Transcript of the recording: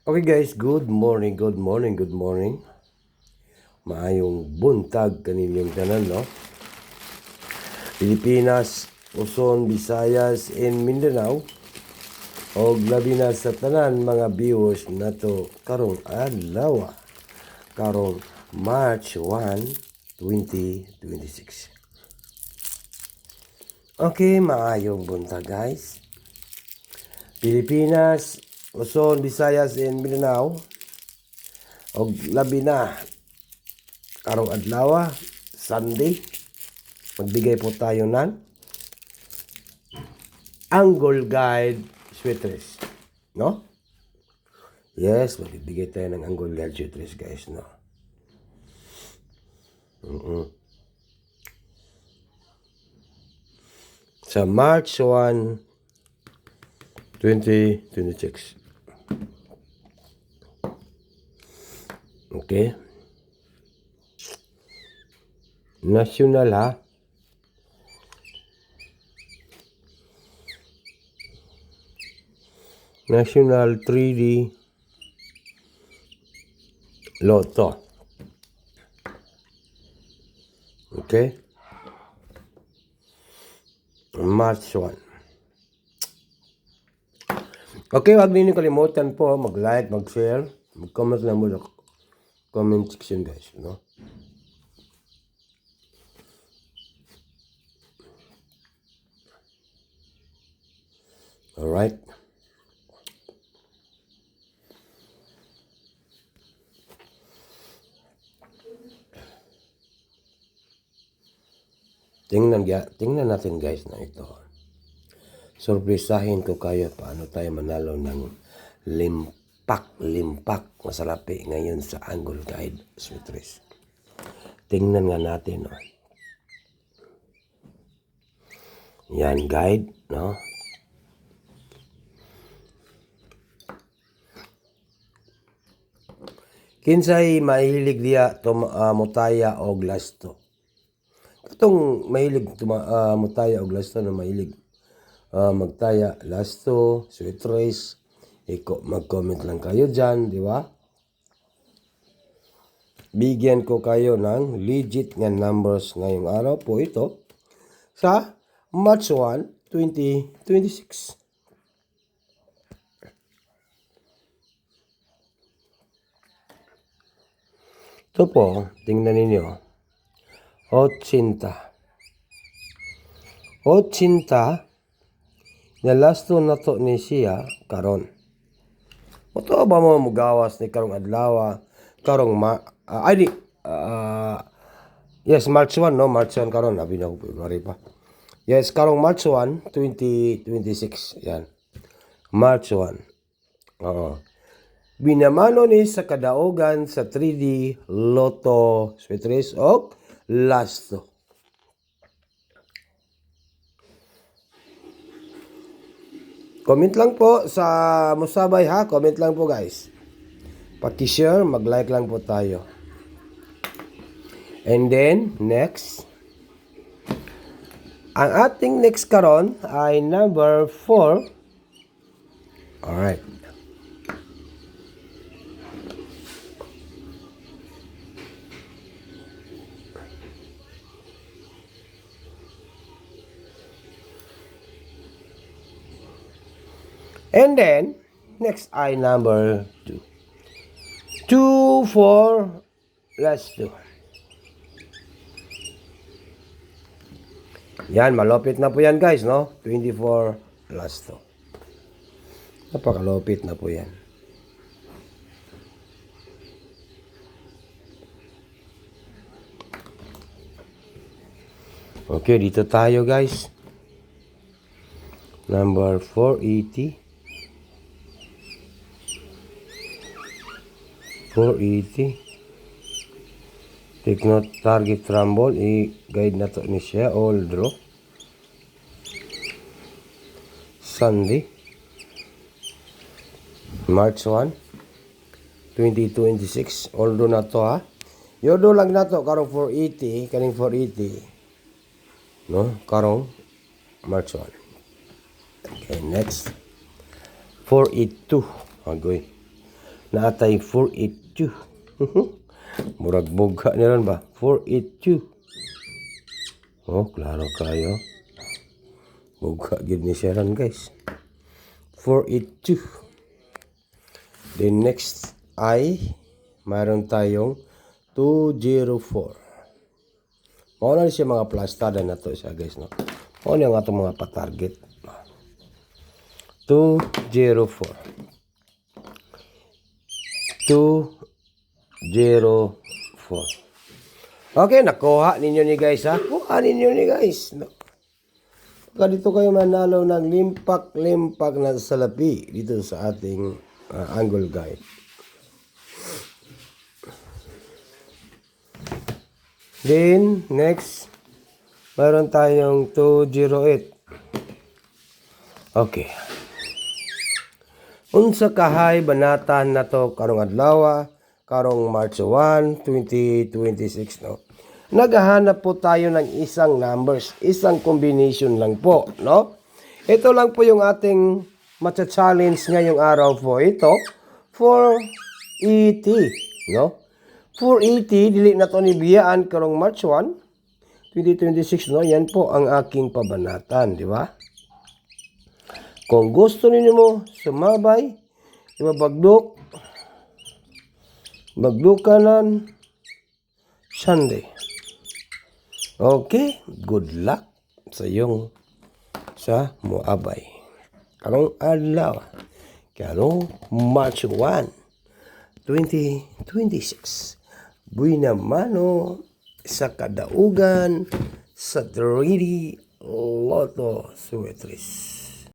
Okay guys, good morning, good morning, good morning. Maayong buntag kaninyong tanan, no? Pilipinas, Luzon, Visayas, and Mindanao. O labi na sa tanan mga viewers na to karong adlaw. Karong March 1, 2026. Okay, maayong buntag guys. Pilipinas, Luzon, Visayas, and Mindanao. O labi na karong adlaw, Sunday, magbigay po tayo ng Angle Guide Sweatress, no? Yes, magbibigay tayo ng Angle Guide Sweatress guys, no? Sa March 1, 2026. Okay? National ha? National 3D Lotto. Okay? March 1. Okay, wag ninyo kalimutan po mag-like, mag-share, mag-comment lang mo sa comment section guys, no? Alright. Tingnan natin guys na ito. Surprisahin ko kayo paano tayo manalo ng limpak masalapi ngayon sa Angle Guide Sweatress. Tingnan nga natin, no? Yan guide, no? Kinsay mahilig diya mutaya o glasto. Katong mahilig mutaya o glasto na mahilig magtaya, lasto, sweatress, mag-comment lang kayo dyan, di ba? Bigyan ko kayo ng legit nga numbers ngayong araw po ito sa March 1, 2026. Ito po, tingnan ninyo. 80 na lasto na to ni siya karon. Oto ba mo mugawas ni karong adlaw, karong yes, March 1, no? March 1 karon, abi na ko February pa. Yes, karong March 1, 2026. Yan. March 1. Oo. Binamano ni sa kadaogan sa 3D Lotto Sweatress o Lasto. Comment lang po sa musabay ha. Comment lang po guys. Paki-share, mag-like lang po tayo. And then, next. Ang ating next karon ay number 4. Alright. And then, next ay number 2. 2, 4, let's do. Yan, malupit na po yan guys, no? 24 last 2. Napakalupit na po yan. Okay, dito tayo guys. Number 480. 480. Take note, target rumble. I-guide na to ni siya. All draw. Sunday. March 1. 2026. All draw na to ha. Yodo lang na to. Karong 480. Kaning 480. No? Karong March 1. Okay, next. 482. Agoy. naatay 482. Murag bugha niron ba? 482. Oh, klaro kayo. Bugha gid ni siya ron, guys. 482. Then next ay mayroon tayong 204. Mao na siya mga plastada na to siya, guys, no. Mao na ang atong mga pa-target. 204. 204. Okay, nakuha ninyo ni guys, ha? Kuha ninyo ni guys. No? Pagka dito kayo manalo ng limpak-limpak na salapi dito sa ating angle guide. Then, next, mayroon tayong 208. Okay. Unsa kahay banatan na to karong adlaw, karong March 1, 2026, no? Naghahanap po tayo ng isang numbers, isang combination lang po, no? Ito lang po yung ating matcha-challenge ngayong araw po. Ito, 480, no? 480, dili na to ni biyaan karong March 1, 2026, no? Yan po ang aking pabanatan, di ba? Kung gusto ninyo mo sumabay, ibabagdok, bagdukanan, Sunday. Okay, good luck sa iyong sa muabay. Karong adlaw, karong March 1, 2026. Buena mano sa kadaugan sa 3D Lotto Summitris.